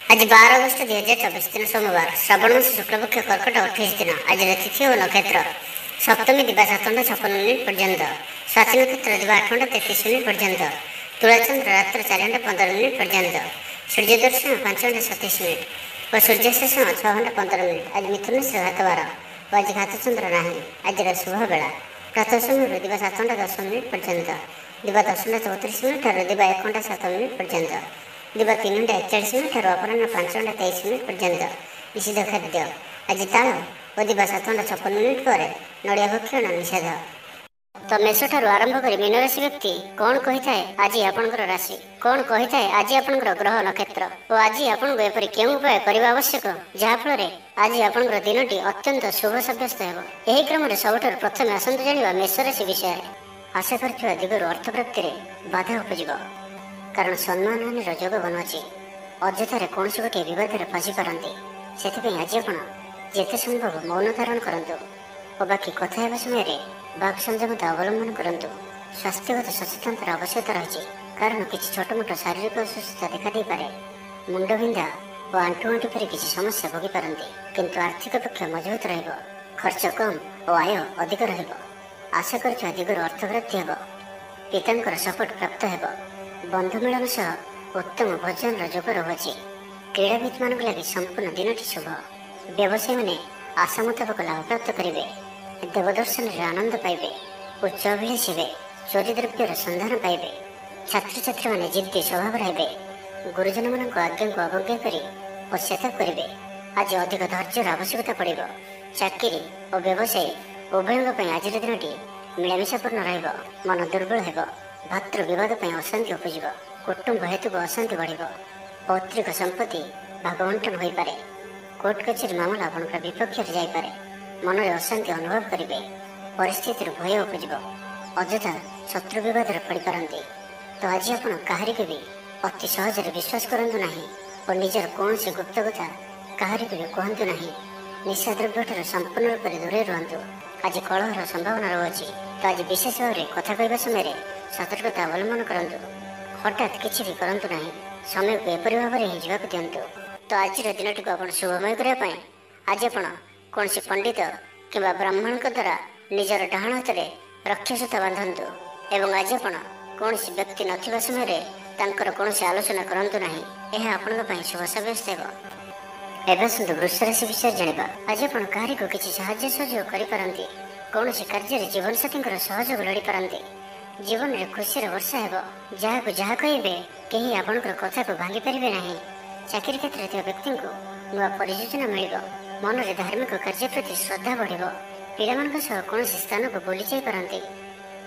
आज 12 अगस्त 2024 दिन सोमवार श्रावण मास शुक्लपक्ष कर्कट 28 दिन। आज तिथि और नक्षत्र सप्तमी दिवा 7 घंटा 56 मिनिट पर्यंत, स्वाति नक्षत्र दिवा 8 घंटा 33 मिनिट पर्यंत, तुलाचंद्र रात्र 4 घंटा 15 मिनिट पर्यंत, सूर्य दर्शन 5 घंटा 27 मिनिट और सूर्यास्त 6 घंटा 15 मिनिट। आज मिथुन से घातवार और आज घातचंद्र ना। आज शुभ बेला प्रातः समय दिवा 7 घंटा 10 मिनिट पर्यंत, दिवा 10 घंटा 34 मिनिट और दिवा 1 घंटा 7 मिनिट पर्यंत, दिवा 3 घंटा 41 मिनिट और अपराह्न 5 घंटा 23 मिनिट पर्यंत। निषिद्ध खाद्य आज ताल और दिवा 7 घंटा 56 मिनिट पर नड़िया भक्षण निषेध। तो मेष ठारू आरंभ कर मीन राशि व्यक्ति कौन कही थाए आज आपणकर राशि कौन कही थाए आज आपणकर ग्रह नक्षत्र और आज आपको एपरी केउं उपाय करबा आवश्यक जहाँफल आज आपणकर दिनटी अत्यंत शुभ सब्यस्त हेब। एही क्रम में सबुठारु प्रथमे आसंतु जानिबा मेष राशि विषय। आशा करथिबा दिगरु अर्थ प्राप्ति रे बाधा उपजिब, कारण सम्मान हानिर जोग बनुची। अଯଥାରେ कौन गोटे बद फसी पारती से आज आप जिते संभव मौन धारण करूँ और बाकी कथा होगा समय बाक संयमता अवलंबन करूँ। स्वास्थ्यगत सचेतनतार आवश्यकता रही, कारण किसी छोट मोट शारीरिक असुस्थता देखा दे पारे। मुंड विंधा और आंठु आंठु पर किसी समस्या भोगी पारती, किंतु आर्थिक पक्ष मजबूत रहिब, खर्च कम और आय अधिक रहिब। आशा कर दिगरु अर्थ प्राप्ति हेब, पितांकर सपोर्ट प्राप्त हेब। बंधु मिलन सह उत्तम भोजन जोग रही। क्रीड़ाविद मान लगे संपूर्ण दिनटी शुभ। व्यवसायी मैंने आशा मुताबक लाभ प्राप्त करेंगे, देवदर्शन आनंद पाइबे, उच्च अभिलाषी हे, चोरी द्रव्यर संधान पाइबे। छात्र छात्री मैंने जिद्दी स्वभाव रहे, गुरुजन मान आज्ञा को अवज्ञा कर पश्चाताप करेंगे। आज अधिक धैर्यर आवश्यकता पड़े। चाकरी और व्यवसायी उभयों आज दिनटी मिलामिशापूर्ण रहिब। मन दुर्बल हेब, भातृ विवाद अशांति उपजिब, कुटुंब हेतु अशांति बढ़, पौत्रिक संपत्ति भागवंटन हो पारे। कोर्ट कचेरी मामला आपंकर विपक्ष जापे, मन में अशांति अनुभव करेंगे। परिस्थिति भय उपजिब, अଯଥା शत्रु विवाद पड़ पारती। तो आज आप कहारी भी अति सहज विश्वास करूँ ना और निजर कौन गुप्त कथा कहारी भी कहतु ना। निशा द्रव्य संपूर्ण रूप से दूरे रुहतु। आज कलहर संभावना रही, तो आज विशेष भाव में कथा कहवा समय सतर्कता अवलंबन करूँ। हठात किसी भी करूँ ना, समय को एपरी भाव में ही जावाक दिंतु। तो आज दिन को आप शुभमय करने आज आप कौन पंडित कि ब्राह्मण द्वारा निजर डाण हाथ में रक्षासूता बांधतु। एवं आज आप कौन व्यक्ति नथिबा समय कौन आलोचना करूँ ना, यह आपण शुभ सब्यस्त हो। एवं सुंदर वृष राशि विषय जाना। आज आप कहारी को किसी साहाय्य सहयोग करें, कौन कार्य जीवन साथी सहयोग लड़ी पारती। जीवन में खुशी वर्षा हो, जहाँ को जहाँ कहे कहीं आपंकर कथा को भांगी पारे ना। चाकरी क्षेत्र में व्यक्ति को नुआ परियोजना मिल, मन में धार्मिक कार्य प्रति श्रद्धा बढ़। पिला कौन स्थान को बुली जापरती,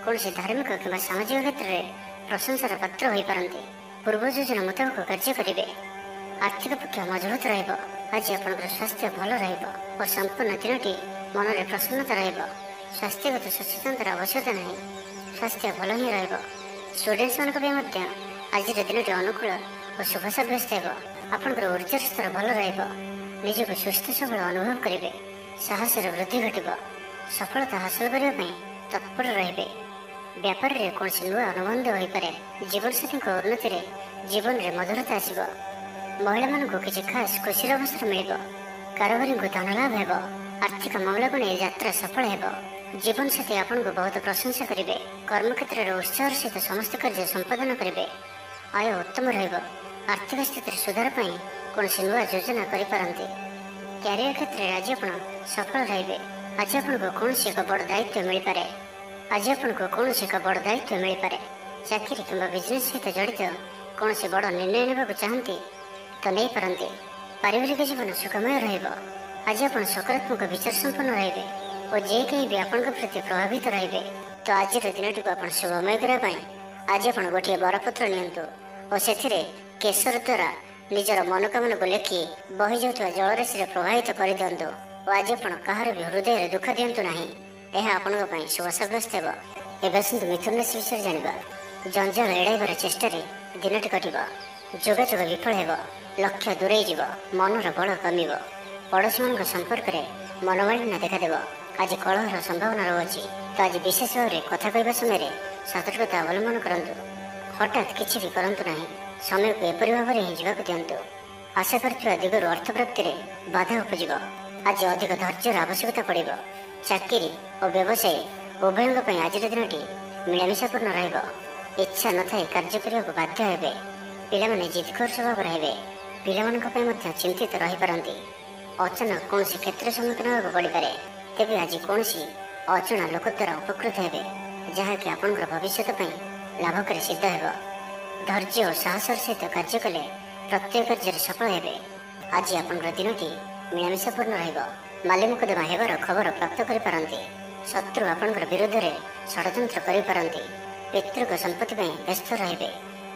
कौन धार्मिक कि सामाजिक क्षेत्र में प्रशंसार पात्र हो पारती। पूर्व योजना मुताबक कार्य करेंगे, आर्थिक पक्ष मजबूत रहिब। आज आपंकर स्वास्थ्य भल और संपूर्ण दिनटी मन में प्रसन्नता रहिब। स्वास्थ्यगत सचेतनतार आवश्यकता नहीं, स्वास्थ्य भल ही रहिब। स्टूडेंट्स मानक आज दिनटी अनुकूल और शुभ सब्यस्त हो। आपंकर ऊर्जा स्तर भल रहिब, निजक सुस्थ सबल अनुभव करेंगे। साहस वृद्धि घटब, सफलता हासिल करने तत्पर रहिबे। व्यापार में कौन नुआ अनुबंध हो पारे। जीवन साथी उन्नति जीवन में मधुरता आसब। महिला मानक किसी खास खुशी अवसर मिल, कारोबारी को धन लाभ हो। आर्थिक मामला को नहीं यात्रा सफल हो। जीवन साथी आपन को बहुत प्रशंसा करेंगे। कर्मक्षेत्र में उत्साह सहित समस्त कार्य संपादन करेंगे। आय उत्तम रहिब। आर्थिक स्थिति सुधार पाई कौन नुआ योजना करें। क्यारियर क्षेत्र में आज आप सफल रहिबे। आज आपको कौन एक बड़ दायित्व मिल पारे। आज आपको कौन एक बड़ दायित्व मिल पारे। चाकरी कि बिजनेस सहित जड़ित कौन से बड़ निर्णय नेबाक चाहती तो नहीं पारती। पारिवारिक जीवन सुखमय रहिब। आज आप सकारात्मक विचार संपन्न रहिबे और जे कहीं भी आपण प्रति प्रभावित रहिबे। तो आज दिन को आप शुभमय करने आज आप गोटे बरपत्र नियंतु और से केसर द्वारा निजर मनोकामना को लेखि बही जाऊा जलराशि प्रभावित कर दिंतु। और आज आप कहार भी हृदय दुख दिंतु ना, यह आपण शुभ सब्यस्त हो। एवं सुंदर मिथुन राशि विषय जाना। जंजाल एड़ाइबार चेष्टा दिनटी कटिब, जोगाजोग विफल हो, लक्ष्य दूरे जीव, मनर बल कमिब। पड़ोशी मान संपर्क में मनोमालिन्य देखादेव। आज कलहर संभावना रही, तो आज विशेष भाव में कथा कहवा समय सतर्कता अवलंबन करूँ। हठात किसी भी करूँ ना, समय को एपरी भाव में ही जावाक दिंतु। ଆଶା କରୁଥିବା ଦିଗରୁ ଅର୍ଥପ୍ରାପ୍ତିରେ ବାଧା ଉପୁଜିବ। ଆଜି ଅଧିକ ଧୈର୍ଯ୍ୟର ଆବଶ୍ୟକତା ପଡ଼ିବ। ଚାକିରି ଓ ବ୍ୟବସାୟୀ ଉଭୟଙ୍କ ପାଇଁ ଆଜିର ଦିନଟି ମିଳାମିଶାପୂର୍ଣ୍ଣ ରହିବ। ଇଚ୍ଛା ନଥାଇ କାର୍ଯ୍ୟ କରିବାକୁ ବାଧ୍ୟ ହେବେ। ପିଲାମାନେ ଜିଦଖୋର ସ୍ୱଭାବର ହେବେ। ପିଲାମାନଙ୍କ ପାଇଁ ମଧ୍ୟ ଚିନ୍ତିତ ରହିପାରନ୍ତି। ଅଚାନକ କୌଣସି କ୍ଷେତ୍ରରେ ସମ୍ମୁଖୀନ ହେବାକୁ ପଡ଼ିପାରେ। ତେବେ ଆଜି କୌଣସି ଅଜଣା ଲୋକ ଦ୍ୱାରା ଉପକୃତ ହେବେ, ଯାହାକି ଆପଣଙ୍କର ଭବିଷ୍ୟତ ପାଇଁ ଲାଭକାରୀ ସିଦ୍ଧ ହେବ। ଧୈର୍ଯ୍ୟ ଓ ସାହସର ସହିତ କାର୍ଯ୍ୟ କଲେ ପ୍ରତ୍ୟେକ କାର୍ଯ୍ୟରେ ସଫଳ ହେବେ। ଆଜି ଆପଣଙ୍କର ଦିନଟି ମିଳାମିଶାପୂର୍ଣ୍ଣ ରହିବ। ମାଲି ମୁକଦ୍ଦମା ହେବାର ଖବର ପ୍ରାପ୍ତ କରିପାରନ୍ତି। ଶତ୍ରୁ ଆପଣଙ୍କର ବିରୋଧରେ ଷଡ଼ଯନ୍ତ୍ର କରିପାରନ୍ତି। ପିତୃକ ସମ୍ପତ୍ତି ପାଇଁ ବ୍ୟସ୍ତ ରହିବେ।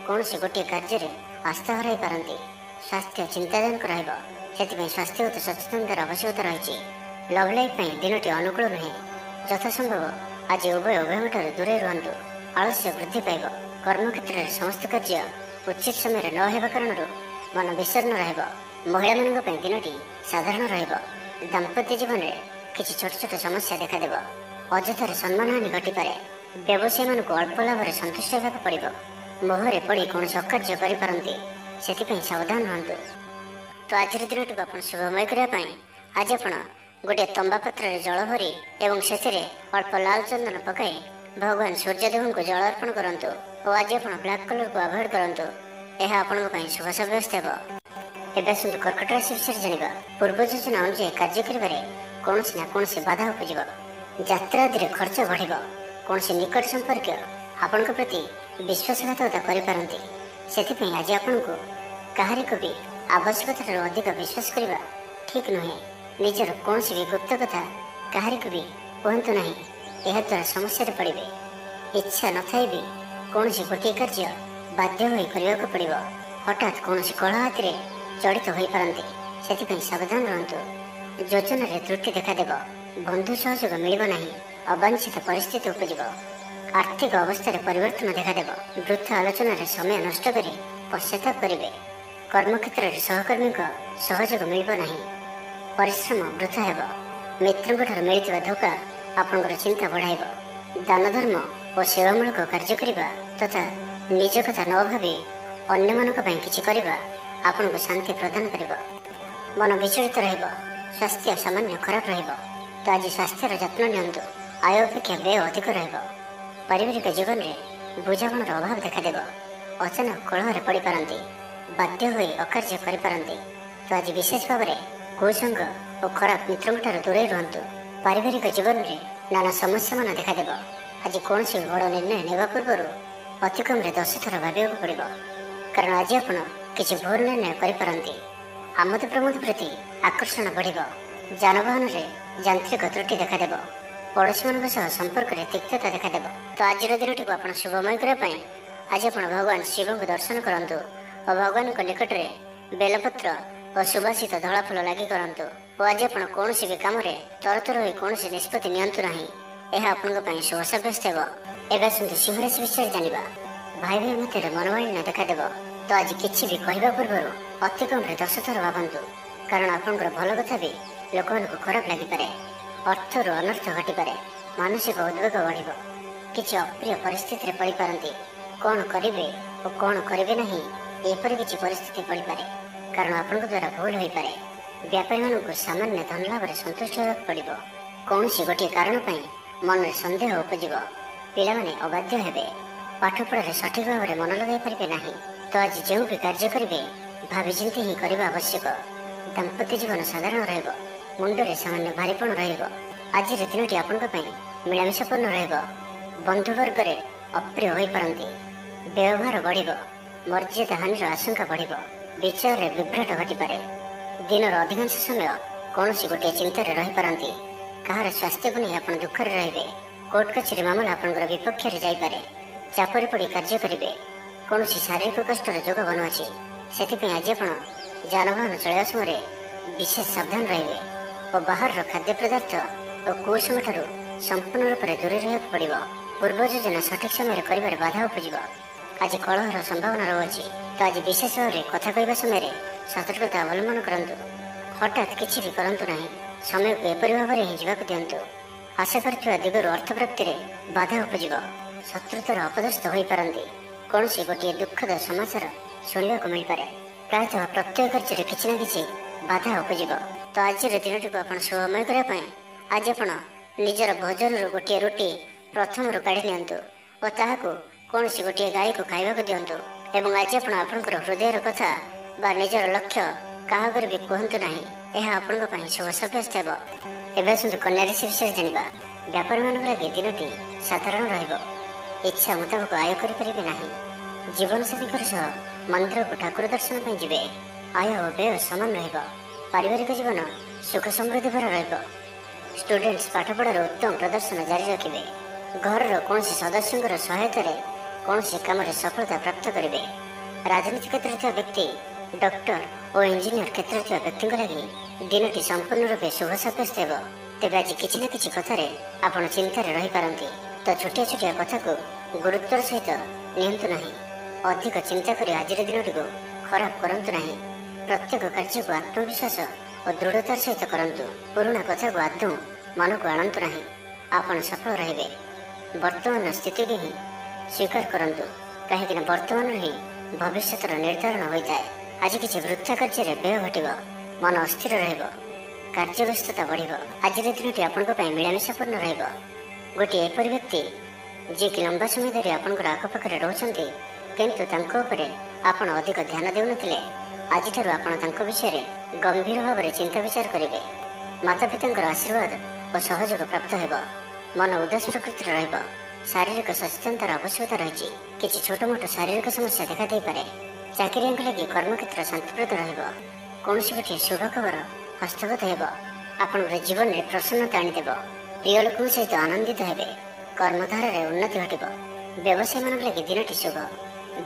କୌଣସି ଗୋଟିଏ କାର୍ଯ୍ୟରେ ଆସ୍ଥା ହରାଇ ପାରନ୍ତି। ସ୍ୱାସ୍ଥ୍ୟ ଚିନ୍ତାଜନକ ରହିବ, ସେଥିପାଇଁ ସ୍ୱାସ୍ଥ୍ୟଗତ ସଚେତନତାର ଆବଶ୍ୟକତା ରହିଛି। ଲଭ୍ ଲାଇଫ୍ ପାଇଁ ଦିନଟି ଅନୁକୂଳ ନୁହେଁ। ଯଥାସମ୍ଭବ ଆଜି ଉଭୟଙ୍କଠାରୁ ଦୂରେଇ ରୁହନ୍ତୁ। ଆଳସ୍ୟ ବୃଦ୍ଧି ପାଇବ। କର୍ମକ୍ଷେତ୍ରରେ ସମସ୍ତ କାର୍ଯ୍ୟ ଉଚିତ ସମୟରେ ନ ହେବା କାରଣରୁ ମନ ବିଷର୍ଣ୍ଣ ରହିବ। ମହିଳାମାନଙ୍କ ପାଇଁ ଦିନଟି ସାଧାରଣ ରହିବ। ଦାମ୍ପତ୍ୟ ଜୀବନରେ କିଛି ଛୋଟ ଛୋଟ ସମସ୍ୟା ଦେଖାଦେବ। ଅଯଥାରେ ସମ୍ମାନହାନି ଘଟିପାରେ। ବ୍ୟବସାୟୀମାନଙ୍କୁ ଅଳ୍ପ ଲାଭରେ ସନ୍ତୁଷ୍ଟ ହେବାକୁ ପଡ଼ିବ। ମୋହରେ ପଡ଼ି କୌଣସି ଅକାର୍ଯ୍ୟ କରିପାରନ୍ତି, ସେଥିପାଇଁ ସାବଧାନ ରୁହନ୍ତୁ। ତ ଆଜିର ଦିନଟିକୁ ଆପଣ ଶୁଭମୟ କରିବା ପାଇଁ ଆଜି ଆପଣ ଗୋଟିଏ ତମ୍ବା ପାତ୍ରରେ ଜଳ ଭରି ଏବଂ ସେଥିରେ ଅଳ୍ପ ଲାଲ ଚନ୍ଦନ ପକାଇ ଭଗବାନ ସୂର୍ଯ୍ୟଦେବଙ୍କୁ ଜଳ ଅର୍ପଣ କରନ୍ତୁ ଓ ଆଜି ଆପଣ ବ୍ଲାକ୍ କଲରକୁ ଆଭଏଡ୍ କରନ୍ତୁ। ଏହା ଆପଣଙ୍କ ପାଇଁ ଶୁଭ ସାବ୍ୟସ୍ତ ହେବ। ଏବେ ଆସନ୍ତୁ କର୍କଟ ରାଶି ବିଷୟରେ ଜାଣିବା। ପୂର୍ବ ଯୋଜନା ଅନୁଯାୟୀ କାର୍ଯ୍ୟ କରିବାରେ କୌଣସି ନା କୌଣସି ବାଧା ଉପୁଜିବ। ଯାତ୍ରା ଆଦିରେ ଖର୍ଚ୍ଚ ବଢ଼ିବ। କୌଣସି ନିକଟ ସମ୍ପର୍କୀୟ ଆପଣଙ୍କ ପ୍ରତି ବିଶ୍ୱାସଘାତକତା କରିପାରନ୍ତି। ସେଥିପାଇଁ ଆଜି ଆପଣଙ୍କୁ କାହାରିକୁ ବି ଆବଶ୍ୟକତାଠାରୁ ଅଧିକ ବିଶ୍ୱାସ କରିବା ଠିକ୍ ନୁହେଁ। ନିଜର କୌଣସି ବି ଗୁପ୍ତ କଥା କାହାରିକୁ ବି କୁହନ୍ତୁ ନାହିଁ। ଏହାଦ୍ୱାରା ସମସ୍ୟାରେ ପଡ଼ିବେ। ଇଚ୍ଛା ନଥାଇ ବି କୌଣସି ଗୋଟିଏ କାର୍ଯ୍ୟ ବାଧ୍ୟ ହୋଇ କରିବାକୁ ପଡ଼ିବ। ହଠାତ୍ କୌଣସି କଳହ ହାତିରେ ଜଡ଼ିତ ହୋଇପାରନ୍ତି, ସେଥିପାଇଁ ସାବଧାନ ରୁହନ୍ତୁ। ଯୋଜନାରେ ତ୍ରୁଟି ଦେଖାଦେବ। ବନ୍ଧୁ ସହଯୋଗ ମିଳିବ ନାହିଁ। ଅବାଞ୍ଛିତ ପରିସ୍ଥିତି ଉପୁଜିବ। ଆର୍ଥିକ ଅବସ୍ଥାରେ ପରିବର୍ତ୍ତନ ଦେଖାଦେବ। ବୃଥା ଆଲୋଚନାରେ ସମୟ ନଷ୍ଟ କରି ପଶ୍ଚାତାପ କରିବେ। କର୍ମକ୍ଷେତ୍ରରେ ସହକର୍ମୀଙ୍କ ସହଯୋଗ ମିଳିବ ନାହିଁ। ପରିଶ୍ରମ ବୃଥା ହେବ। ମିତ୍ରଙ୍କଠାରୁ ମିଳିଥିବା ଧୋକା ଆପଣଙ୍କର ଚିନ୍ତା ବଢ଼ାଇବ। ଦାନ ଧର୍ମ ଓ ସେବାମୂଳକ କାର୍ଯ୍ୟ କରିବା ତଥା ନିଜ କଥା ନ ଭାବି ଅନ୍ୟମାନଙ୍କ ପାଇଁ କିଛି କରିବା ଆପଣଙ୍କୁ ଶାନ୍ତି ପ୍ରଦାନ କରିବ। ମନ ବିଚଳିତ ରହିବ। ସ୍ୱାସ୍ଥ୍ୟ ସାମାନ୍ୟ ଖରାପ ରହିବ। ତ ଆଜି ସ୍ୱାସ୍ଥ୍ୟର ଯତ୍ନ ନିଅନ୍ତୁ। ଆୟ ଅପେକ୍ଷା ବ୍ୟୟ ଅଧିକ ରହିବ। ପାରିବାରିକ ଜୀବନରେ ବୁଝାମଣାର ଅଭାବ ଦେଖାଦେବ। ଅଚାନକ କଳହରେ ପଡ଼ିପାରନ୍ତି। ବାଧ୍ୟ ହୋଇ ଅକାର୍ଯ୍ୟ କରିପାରନ୍ତି। ତ ଆଜି ବିଶେଷ ଭାବରେ କୁସଙ୍ଗ ଓ ଖରାପ ମିତ୍ରଙ୍କଠାରୁ ଦୂରେଇ ରୁହନ୍ତୁ। ପାରିବାରିକ ଜୀବନରେ ନାନା ସମସ୍ୟାମାନ ଦେଖାଦେବ। ଆଜି କୌଣସି ବଡ଼ ନିର୍ଣ୍ଣୟ ନେବା ପୂର୍ବରୁ ଅତି କମ୍ରେ 10 ଥର ଭାବିବାକୁ ପଡ଼ିବ, କାରଣ ଆଜି ଆପଣ କିଛି ଭୁଲ ନିର୍ଣ୍ଣୟ କରିପାରନ୍ତି। ଆମୋଦ ପ୍ରମୋଦ ପ୍ରତି ଆକର୍ଷଣ ବଢ଼ିବ। ଯାନବାହନରେ ଯାନ୍ତ୍ରିକ ତ୍ରୁଟି ଦେଖାଦେବ। ପଡ଼ୋଶୀମାନଙ୍କ ସହ ସମ୍ପର୍କରେ ତିକ୍ତତା ଦେଖାଦେବ। ତ ଆଜିର ଦିନଟିକୁ ଆପଣ ଶୁଭମୟ କରିବା ପାଇଁ ଆଜି ଆପଣ ଭଗବାନ ଶିବଙ୍କୁ ଦର୍ଶନ କରନ୍ତୁ ଓ ଭଗବାନଙ୍କ ନିକଟରେ ବେଲପତ୍ର ଓ ସୁବାସିତ ଧଳା ଫୁଲ ଲାଗି କରନ୍ତୁ। ଓ ଆଜି ଆପଣ କୌଣସି ବି କାମରେ ତରତର ହୋଇ କୌଣସି ନିଷ୍ପତ୍ତି ନିଅନ୍ତୁ ନାହିଁ। ଏହା ଆପଣଙ୍କ ପାଇଁ ଶୁଭ ସାବ୍ୟସ୍ତ ହେବ। ଏବେ ଆସନ୍ତୁ ସିଂହ ରାଶି ବିଷୟରେ ଜାଣିବା। ଭାଇ ଭାଇ ମଧ୍ୟରେ ମନୋମାଳିନ୍ୟ ଦେଖାଦେବ। ତ ଆଜି କିଛି ବି କହିବା ପୂର୍ବରୁ ଅତି କମ୍ରେ 10 ଥର ଭାବନ୍ତୁ, କାରଣ ଆପଣଙ୍କର ଭଲ କଥା ବି ଲୋକମାନଙ୍କୁ ଖରାପ ଲାଗିପାରେ। ଅର୍ଥରୁ ଅନର୍ଥ ଘଟିପାରେ। ମାନସିକ ଉଦ୍ବେଗ ବଢ଼ିବ। କିଛି ଅପ୍ରିୟ ପରିସ୍ଥିତିରେ ପଡ଼ିପାରନ୍ତି। କ'ଣ କରିବେ ଓ କ'ଣ କରିବେ ନାହିଁ, ଏପରି କିଛି ପରିସ୍ଥିତି ପଡ଼ିପାରେ, କାରଣ ଆପଣଙ୍କ ଦ୍ୱାରା ଭୁଲ ହୋଇପାରେ। ବ୍ୟାପାରୀମାନଙ୍କୁ ସାମାନ୍ୟ ଧନଲାଭରେ ସନ୍ତୁଷ୍ଟ ହେବାକୁ ପଡ଼ିବ। କୌଣସି ଗୋଟିଏ କାରଣ ପାଇଁ ମନରେ ସନ୍ଦେହ ଉପୁଜିବ। ପିଲାମାନେ ଅବାଧ୍ୟ ହେବେ। ପାଠପଢ଼ାରେ ସଠିକ୍ ଭାବରେ ମନ ଲଗାଇ ପାରିବେ ନାହିଁ। ତ ଆଜି ଯେଉଁ ବି କାର୍ଯ୍ୟ କରିବେ ଭାବିଚିନ୍ତି ହିଁ କରିବା ଆବଶ୍ୟକ। ଦାମ୍ପତ୍ୟ ଜୀବନ ସାଧାରଣ ରହିବ। ମୁଣ୍ଡରେ ସାମାନ୍ୟ ଭାରିପଣ ରହିବ। ଆଜିର ଦିନଟି ଆପଣଙ୍କ ପାଇଁ ମିଳାମିଶାପୂର୍ଣ୍ଣ ରହିବ। ବନ୍ଧୁବର୍ଗରେ ଅପ୍ରିୟ ହୋଇପାରନ୍ତି। ବ୍ୟବହାର ବଢ଼ିବ। ମର୍ଯ୍ୟାଦା ହାନିର ଆଶଙ୍କା ବଢ଼ିବ। ବିଚାରରେ ବିଭ୍ରାଟ ଘଟିପାରେ। ଦିନର ଅଧିକାଂଶ ସମୟ କୌଣସି ଗୋଟିଏ ଚିନ୍ତାରେ ରହିପାରନ୍ତି। କାହାର ସ୍ୱାସ୍ଥ୍ୟକୁ ନେଇ ଆପଣ ଦୁଃଖରେ ରହିବେ। କୋର୍ଟ କଚେରୀ ମାମଲା ଆପଣଙ୍କର ବିପକ୍ଷରେ ଯାଇପାରେ। ଚାପରେ ପଡ଼ି କାର୍ଯ୍ୟ କରିବେ। କୌଣସି ଶାରୀରିକ କଷ୍ଟର ଯୋଗ ବନୁଅଛି। ସେଥିପାଇଁ ଆଜି ଆପଣ ଯାନବାହନ ଚଳାଇବା ସମୟରେ ବିଶେଷ ସାବଧାନ ରହିବେ ଓ ବାହାରର ଖାଦ୍ୟ ପଦାର୍ଥ ଓ କୁସଙ୍ଗଠାରୁ ସମ୍ପୂର୍ଣ୍ଣ ରୂପରେ ଦୂରେଇ ରହିବାକୁ ପଡ଼ିବ। ପୂର୍ବ ଯୋଜନା ସଠିକ୍ ସମୟରେ କରିବାରେ ବାଧା ଉପୁଜିବ। ଆଜି କଳହର ସମ୍ଭାବନା ରହୁଅଛି। ତ ଆଜି ବିଶେଷ ଭାବରେ କଥା କହିବା ସମୟରେ ସତର୍କତା ଅବଲମ୍ବନ କରନ୍ତୁ। ହଠାତ୍ କିଛି ବି କରନ୍ତୁ ନାହିଁ। ସମୟକୁ ଏପରି ଭାବରେ ହିଁ ଯିବାକୁ ଦିଅନ୍ତୁ। ଆଶା କରିଥିବା ଦିଗରୁ ଅର୍ଥପ୍ରାପ୍ତିରେ ବାଧା ଉପୁଜିବ। ଶତ୍ରୁତାର ଅପଦସ୍ଥ ହୋଇପାରନ୍ତି। କୌଣସି ଗୋଟିଏ ଦୁଃଖଦ ସମାଚାର ଶୁଣିବାକୁ ମିଳିପାରେ। ତ ପ୍ରାୟତଃ ପ୍ରତ୍ୟେକ କାର୍ଯ୍ୟରେ କିଛି ନା କିଛି ବାଧା ଉପୁଜିବ। ତ ଆଜିର ଦିନଟିକୁ ଆପଣ ଶୁଭମୟ କରିବା ପାଇଁ ଆଜି ଆପଣ ନିଜର ଭୋଜନରୁ ଗୋଟିଏ ରୁଟି ପ୍ରଥମରୁ କାଢ଼ି ନିଅନ୍ତୁ ଓ ତାହାକୁ କୌଣସି ଗୋଟିଏ ଗାଈକୁ ଖାଇବାକୁ ଦିଅନ୍ତୁ। ଏବଂ ଆଜି ଆପଣ ଆପଣଙ୍କର ହୃଦୟର କଥା ବା ନିଜର ଲକ୍ଷ୍ୟ କାହା ଆଗରେ ବି କୁହନ୍ତୁ ନାହିଁ। ଏହା ଆପଣଙ୍କ ପାଇଁ ଶୁଭ ସାବ୍ୟସ୍ତ ହେବ। ଏବେ ଆସନ୍ତୁ କନ୍ୟା ରାଶି ବିଷୟରେ ଜାଣିବା। ବ୍ୟାପାରୀମାନଙ୍କ ଲାଗି ଦିନଟି ସାଧାରଣ ରହିବ। ଇଚ୍ଛା ମୁତାବକ ଆୟ କରିପାରିବେ ନାହିଁ। ଜୀବନସାଥୀଙ୍କ ସହ ମନ୍ଦିରକୁ ଠାକୁର ଦର୍ଶନ ପାଇଁ ଯିବେ। ଆୟ ଓ ବ୍ୟୟ ସମାନ ରହିବ। ପାରିବାରିକ ଜୀବନ ସୁଖ ସମୃଦ୍ଧି ଭରା ରହିବ। ଷ୍ଟୁଡେଣ୍ଟସ୍ ପାଠପଢ଼ାର ଉତ୍ତମ ପ୍ରଦର୍ଶନ ଜାରି ରଖିବେ। ଘରର କୌଣସି ସଦସ୍ୟଙ୍କର ସହାୟତାରେ କୌଣସି କାମରେ ସଫଳତା ପ୍ରାପ୍ତ କରିବେ। ରାଜନୀତି କ୍ଷେତ୍ରରେ ଥିବା ବ୍ୟକ୍ତି, ଡକ୍ଟର ଓ ଇଞ୍ଜିନିୟର କ୍ଷେତ୍ରରେ ଥିବା ବ୍ୟକ୍ତିଙ୍କ ଲାଗି ଦିନଟି ସମ୍ପୂର୍ଣ୍ଣ ରୂପେ ଶୁଭ ସାବ୍ୟସ୍ତ ହେବ। ତେବେ ଆଜି କିଛି ନା କିଛି କଥାରେ ଆପଣ ଚିନ୍ତାରେ ରହିପାରନ୍ତି। ତ ଛୋଟିଆ ଛୋଟିଆ କଥାକୁ ଗୁରୁତ୍ୱର ସହିତ ନିଅନ୍ତୁ ନାହିଁ। ଅଧିକ ଚିନ୍ତା କରି ଆଜିର ଦିନଟିକୁ ଖରାପ କରନ୍ତୁ ନାହିଁ। ପ୍ରତ୍ୟେକ କାର୍ଯ୍ୟକୁ ଆତ୍ମବିଶ୍ୱାସ ଓ ଦୃଢ଼ତାର ସହିତ କରନ୍ତୁ। ପୁରୁଣା କଥାକୁ ଆଦୌ ମନକୁ ଆଣନ୍ତୁ ନାହିଁ। ଆପଣ ସଫଳ ରହିବେ। ବର୍ତ୍ତମାନର ସ୍ଥିତିକୁ ହିଁ ସ୍ୱୀକାର କରନ୍ତୁ, କାହିଁକିନା ବର୍ତ୍ତମାନରୁ ହିଁ ଭବିଷ୍ୟତର ନିର୍ଦ୍ଧାରଣ ହୋଇଥାଏ। ଆଜି କିଛି ବୃଥା କାର୍ଯ୍ୟରେ ବ୍ୟୟ ଘଟିବ। ମନ ଅସ୍ଥିର ରହିବ। କାର୍ଯ୍ୟବ୍ୟସ୍ତତା ବଢ଼ିବ। ଆଜିର ଦିନଟି ଆପଣଙ୍କ ପାଇଁ ମିଳାମିଶାପୂର୍ଣ୍ଣ ରହିବ। ଗୋଟିଏ ଏପରି ବ୍ୟକ୍ତି ଯିଏକି ଲମ୍ବା ସମୟ ଧରି ଆପଣଙ୍କର ଆଖପାଖରେ ରହୁଛନ୍ତି କିନ୍ତୁ ତାଙ୍କ ଉପରେ ଆପଣ ଅଧିକ ଧ୍ୟାନ ଦେଉନଥିଲେ, ଆଜିଠାରୁ ଆପଣ ତାଙ୍କ ବିଷୟରେ ଗମ୍ଭୀର ଭାବରେ ଚିନ୍ତା ବିଚାର କରିବେ। ମାତାପିତାଙ୍କର ଆଶୀର୍ବାଦ ଓ ସହଯୋଗ ପ୍ରାପ୍ତ ହେବ। ମନ ଉଦାସ ପ୍ରକୃତିର ରହିବ। ଶାରୀରିକ ସଚେତନତାର ଆବଶ୍ୟକତା ରହିଛି। କିଛି ଛୋଟମୋଟ ଶାରୀରିକ ସମସ୍ୟା ଦେଖାଦେଇପାରେ। ଚାକିରିଆଙ୍କ ଲାଗି କର୍ମକ୍ଷେତ୍ର ଶାନ୍ତିପ୍ରଦ ରହିବ। କୌଣସି ଗୋଟିଏ ଶୁଭ ଖବର ହସ୍ତଗତ ହେବ। ଆପଣଙ୍କର ଜୀବନରେ ପ୍ରସନ୍ନତା ଆଣିଦେବ। ପ୍ରିୟ ଲୋକଙ୍କ ସହିତ ଆନନ୍ଦିତ ହେବେ। କର୍ମଧାରାରେ ଉନ୍ନତି ଘଟିବ। ବ୍ୟବସାୟୀମାନଙ୍କ ଲାଗି ଦିନଟି ଶୁଭ।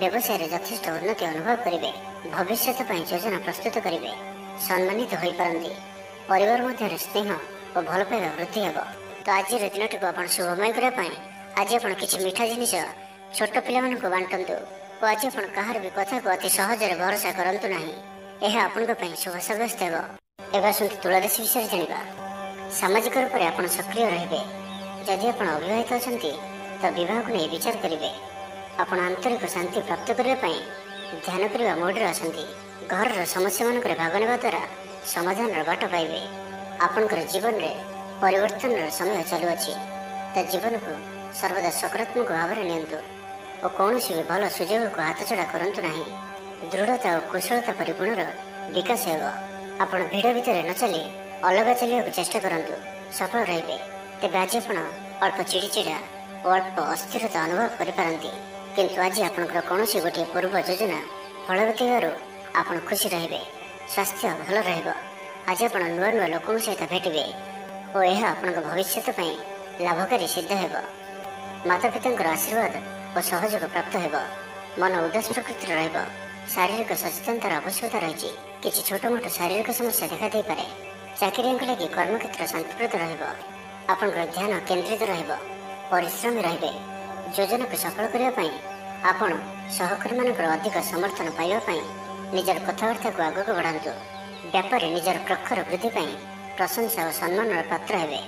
ବ୍ୟବସାୟରେ ଯଥେଷ୍ଟ ଉନ୍ନତି ଅନୁଭବ କରିବେ। ଭବିଷ୍ୟତ ପାଇଁ ଯୋଜନା ପ୍ରସ୍ତୁତ କରିବେ। ସମ୍ମାନିତ ହୋଇପାରନ୍ତି। ପରିବାର ମଧ୍ୟରେ ସ୍ନେହ ଓ ଭଲ ପାଇବା ବୃଦ୍ଧି ହେବ। ତ ଆଜିର ଦିନଟିକୁ ଆପଣ ଶୁଭମୟ କରିବା ପାଇଁ ଆଜି ଆପଣ କିଛି ମିଠା ଜିନିଷ ଛୋଟ ପିଲାମାନଙ୍କୁ ବାଣ୍ଟନ୍ତୁ ଓ ଆଜି ଆପଣ କାହାର ବି କଥାକୁ ଅତି ସହଜରେ ଭରସା କରନ୍ତୁ ନାହିଁ। ଏହା ଆପଣଙ୍କ ପାଇଁ ଶୁଭ ସାବ୍ୟସ୍ତ ହେବ। ଏବେ ଆସନ୍ତୁ ତୁଳା ରାଶି ବିଷୟରେ ଜାଣିବା। ସାମାଜିକ ରୂପରେ ଆପଣ ସକ୍ରିୟ ରହିବେ। ଯଦି ଆପଣ ଅବିବାହିତ ଅଛନ୍ତି ତ ବିବାହକୁ ନେଇ ବିଚାର କରିବେ। ଆପଣ ଆନ୍ତରିକ ଶାନ୍ତି ପ୍ରାପ୍ତ କରିବା ପାଇଁ ଧ୍ୟାନ କରିବା ମୋଡ଼ରେ ଆସନ୍ତି। ଘରର ସମସ୍ୟାମାନଙ୍କରେ ଭାଗ ନେବା ଦ୍ୱାରା ସମାଧାନର ବାଟ ପାଇବେ। ଆପଣଙ୍କର ଜୀବନରେ ପରିବର୍ତ୍ତନର ସମୟ ଚାଲୁଅଛି। ତା ଜୀବନକୁ ସର୍ବଦା ସକାରାତ୍ମକ ଭାବରେ ନିଅନ୍ତୁ ଓ କୌଣସି ବି ଭଲ ସୁଯୋଗକୁ ହାତଛଡ଼ା କରନ୍ତୁ ନାହିଁ। ଦୃଢ଼ତା ଓ କୁଶଳତା ପରି ଗୁଣର ବିକାଶ ହେବ। ଆପଣ ଭିଡ଼ ଭିତରେ ନ ଚାଲି ଅଲଗା ଚାଲିବାକୁ ଚେଷ୍ଟା କରନ୍ତୁ। ସଫଳ ରହିବେ। ତେବେ ଆଜି ଆପଣ ଅଳ୍ପ ଚିଡ଼ିଚିଡ଼ା ଓ ଅଳ୍ପ ଅସ୍ଥିରତା ଅନୁଭବ କରିପାରନ୍ତି। କିନ୍ତୁ ଆଜି ଆପଣଙ୍କର କୌଣସି ଗୋଟିଏ ପୂର୍ବ ଯୋଜନା ଫଳବତୀ ହେବାରୁ ଆପଣ ଖୁସି ରହିବେ। ସ୍ୱାସ୍ଥ୍ୟ ଭଲ ରହିବ। ଆଜି ଆପଣ ନୂଆ ନୂଆ ଲୋକଙ୍କ ସହିତ ଭେଟିବେ ଓ ଏହା ଆପଣଙ୍କ ଭବିଷ୍ୟତ ପାଇଁ ଲାଭକାରୀ ସିଦ୍ଧ ହେବ। ମାତାପିତାଙ୍କର ଆଶୀର୍ବାଦ ଓ ସହଯୋଗ ପ୍ରାପ୍ତ ହେବ। ମନ ଉଦାସ ପ୍ରକୃତିର ରହିବ। ଶାରୀରିକ ସଚେତନତାର ଆବଶ୍ୟକତା ରହିଛି। କିଛି ଛୋଟମୋଟ ଶାରୀରିକ ସମସ୍ୟା ଦେଖାଦେଇପାରେ। ଚାକିରିଆଙ୍କ ଲାଗି କର୍ମକ୍ଷେତ୍ର ଶାନ୍ତିପ୍ରଦ ରହିବ। ଆପଣଙ୍କର ଧ୍ୟାନ କେନ୍ଦ୍ରିତ ରହିବ। ପରିଶ୍ରମୀ ରହିବେ। ଯୋଜନାକୁ ସଫଳ କରିବା ପାଇଁ ଆପଣ ସହକର୍ମୀମାନଙ୍କର ଅଧିକ ସମର୍ଥନ ପାଇବା ପାଇଁ ନିଜର କଥାବାର୍ତ୍ତାକୁ ଆଗକୁ ବଢ଼ାନ୍ତୁ। ବ୍ୟାପାରରେ ନିଜର ପ୍ରଖର ବୃଦ୍ଧି ପାଇଁ ପ୍ରଶଂସା ଓ ସମ୍ମାନର ପାତ୍ର ହେବେ।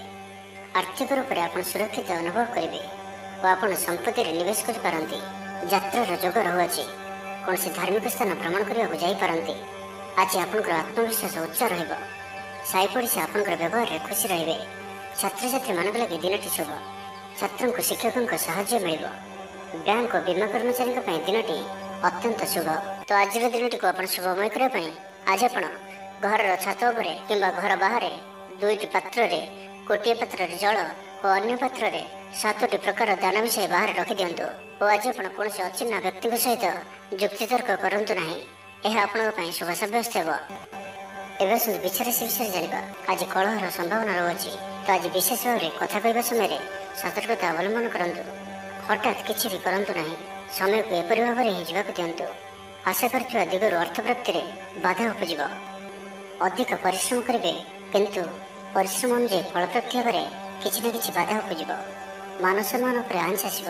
ଆର୍ଥିକ ରୂପରେ ଆପଣ ସୁରକ୍ଷିତ ଅନୁଭବ କରିବେ ଓ ଆପଣ ସମ୍ପତ୍ତିରେ ନିବେଶ କରିପାରନ୍ତି। ଯାତ୍ରାର ଯୋଗ ରହୁଅଛି। କୌଣସି ଧାର୍ମିକ ସ୍ଥାନ ଭ୍ରମଣ କରିବାକୁ ଯାଇପାରନ୍ତି। ଆଜି ଆପଣଙ୍କର ଆତ୍ମବିଶ୍ୱାସ ଉଚ୍ଚ ରହିବ। ସାହି ପଡ଼ିଶା ଆପଣଙ୍କର ବ୍ୟବହାରରେ ଖୁସି ରହିବେ। ଛାତ୍ରଛାତ୍ରୀମାନଙ୍କ ଲାଗି ଦିନଟି ଶୁଭ। ଛାତ୍ରଙ୍କୁ ଶିକ୍ଷକଙ୍କ ସାହାଯ୍ୟ ମିଳିବ। ବ୍ୟାଙ୍କ ଓ ବୀମା କର୍ମଚାରୀଙ୍କ ପାଇଁ ଦିନଟି ଅତ୍ୟନ୍ତ ଶୁଭ। ତ ଆଜିର ଦିନଟିକୁ ଆପଣ ଶୁଭମୟ କରିବା ପାଇଁ ଆଜି ଆପଣ ଘରର ଛାତ ଉପରେ କିମ୍ବା ଘର ବାହାରେ ଦୁଇଟି ପାତ୍ରରେ ଗୋଟିଏ ପାତ୍ରରେ ଜଳ ଓ ଅନ୍ୟ ପାତ୍ରରେ 7ଟି ପ୍ରକାର ଦାନ ମିଶାଇ ବାହାରେ ରଖିଦିଅନ୍ତୁ ଓ ଆଜି ଆପଣ କୌଣସି ଅଚିହ୍ନା ବ୍ୟକ୍ତିଙ୍କ ସହିତ ଯୁକ୍ତିତର୍କ କରନ୍ତୁ ନାହିଁ। ଏହା ଆପଣଙ୍କ ପାଇଁ ଶୁଭ ସାବ୍ୟସ୍ତ ହେବ। ଏବେ ଆସନ୍ତୁ ବିଛାରାଶି ବିଷୟରେ ଜାଣିବା। ଆଜି କଳହର ସମ୍ଭାବନା ରହୁଅଛି। ତ ଆଜି ବିଶେଷ ଭାବରେ କଥା କହିବା ସମୟରେ ସତର୍କତା ଅବଲମ୍ବନ କରନ୍ତୁ। ହଠାତ୍ କିଛି ବି କରନ୍ତୁ ନାହିଁ। ସମୟକୁ ଏପରି ଭାବରେ ହିଁ ଯିବାକୁ ଦିଅନ୍ତୁ। ଆଶା କରିଥିବା ଦିଗରୁ ଅର୍ଥ ପ୍ରାପ୍ତିରେ ବାଧା ଉପୁଜିବ। ଅଧିକ ପରିଶ୍ରମ କରିବେ କିନ୍ତୁ ପରିଶ୍ରମ ଅନୁଯାୟୀ ଫଳପ୍ରାପ୍ତି ହେବାରେ କିଛି ନା କିଛି ବାଧା ଉପୁଜିବ। ମାନ ସମ୍ମାନ ଉପରେ ଆଞ୍ଚ ଆସିବ।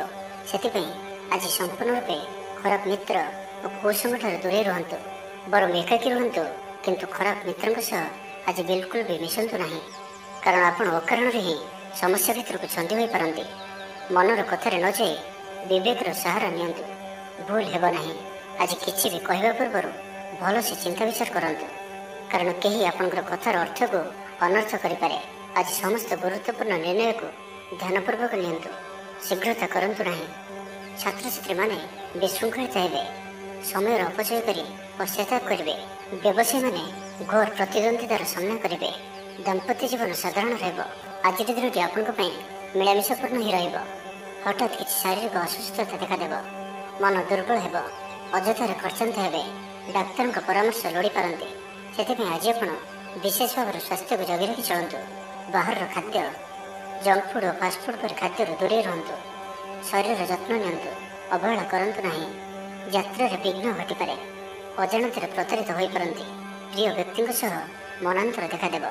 ସେଥିପାଇଁ ଆଜି ସମ୍ପୂର୍ଣ୍ଣ ରୂପେ ଖରାପ ମିତ୍ର ଓ କୁସଙ୍ଗଠାରୁ ଦୂରେଇ ରୁହନ୍ତୁ। ବରଂ ଏକାକୀ ରୁହନ୍ତୁ କିନ୍ତୁ ଖରାପ ମିତ୍ରଙ୍କ ସହ ଆଜି ବିଲକୁଲ ବି ମିଶନ୍ତୁ ନାହିଁ। କାରଣ ଆପଣ ଅକାରଣରେ ହିଁ ସମସ୍ୟା ଭିତରକୁ ଛନ୍ଦି ହୋଇପାରନ୍ତି। ମନର କଥାରେ ନ ଯାଇ ବିବେକର ସାହାରା ନିଅନ୍ତୁ। ଭୁଲ ହେବ ନାହିଁ। ଆଜି କିଛି ବି କହିବା ପୂର୍ବରୁ ଭଲସେ ଚିନ୍ତା ବିଚାର କରନ୍ତୁ, କାରଣ କେହି ଆପଣଙ୍କର କଥାର ଅର୍ଥକୁ ଅନର୍ଥ କରିପାରେ। ଆଜି ସମସ୍ତ ଗୁରୁତ୍ୱପୂର୍ଣ୍ଣ ନିର୍ଣ୍ଣୟକୁ ଧ୍ୟାନପୂର୍ବକ ନିଅନ୍ତୁ, ଶୀଘ୍ରତା କରନ୍ତୁ ନାହିଁ। ଛାତ୍ରଛାତ୍ରୀମାନେ ବିଶୃଙ୍ଖଳିତ ହେବେ, ସମୟର ଅପଚୟ କରି ପଶ୍ଚାତାପ କରିବେ। ବ୍ୟବସାୟୀମାନେ ଘୋର ପ୍ରତିଦ୍ୱନ୍ଦିତାର ସାମ୍ନା କରିବେ। ଦାମ୍ପତ୍ୟ ଜୀବନ ସାଧାରଣ ରହିବ। ଆଜିର ଦିନଟି ଆପଣଙ୍କ ପାଇଁ ମିଳାମିଶାପୂର୍ଣ୍ଣ ହିଁ ରହିବ। ହଠାତ୍ କିଛି ଶାରୀରିକ ଅସୁସ୍ଥତା ଦେଖାଦେବ, ମନ ଦୁର୍ବଳ ହେବ, ଅଯଥାରେ ଖର୍ଚ୍ଚାନ୍ତ ହେବେ, ଡାକ୍ତରଙ୍କ ପରାମର୍ଶ ଲୋଡ଼ିପାରନ୍ତି। ସେଥିପାଇଁ ଆଜି ଆପଣ ବିଶେଷ ଭାବରେ ସ୍ୱାସ୍ଥ୍ୟକୁ ଜଗି ରଖି ଚଳନ୍ତୁ। ବାହାରର ଖାଦ୍ୟ, ଜଙ୍କ ଫୁଡ୍ ଓ ଫାଷ୍ଟଫୁଡ୍ ପରି ଖାଦ୍ୟରୁ ଦୂରେଇ ରୁହନ୍ତୁ। ଶରୀରର ଯତ୍ନ ନିଅନ୍ତୁ, ଅବହେଳା କରନ୍ତୁ ନାହିଁ। ଯାତ୍ରାରେ ବିଘ୍ନ ଘଟିପାରେ, ଅଜାଣତରେ ପ୍ରତାରିତ ହୋଇପାରନ୍ତି। ପ୍ରିୟ ବ୍ୟକ୍ତିଙ୍କ ସହ ମନାନ୍ତର ଦେଖାଦେବ।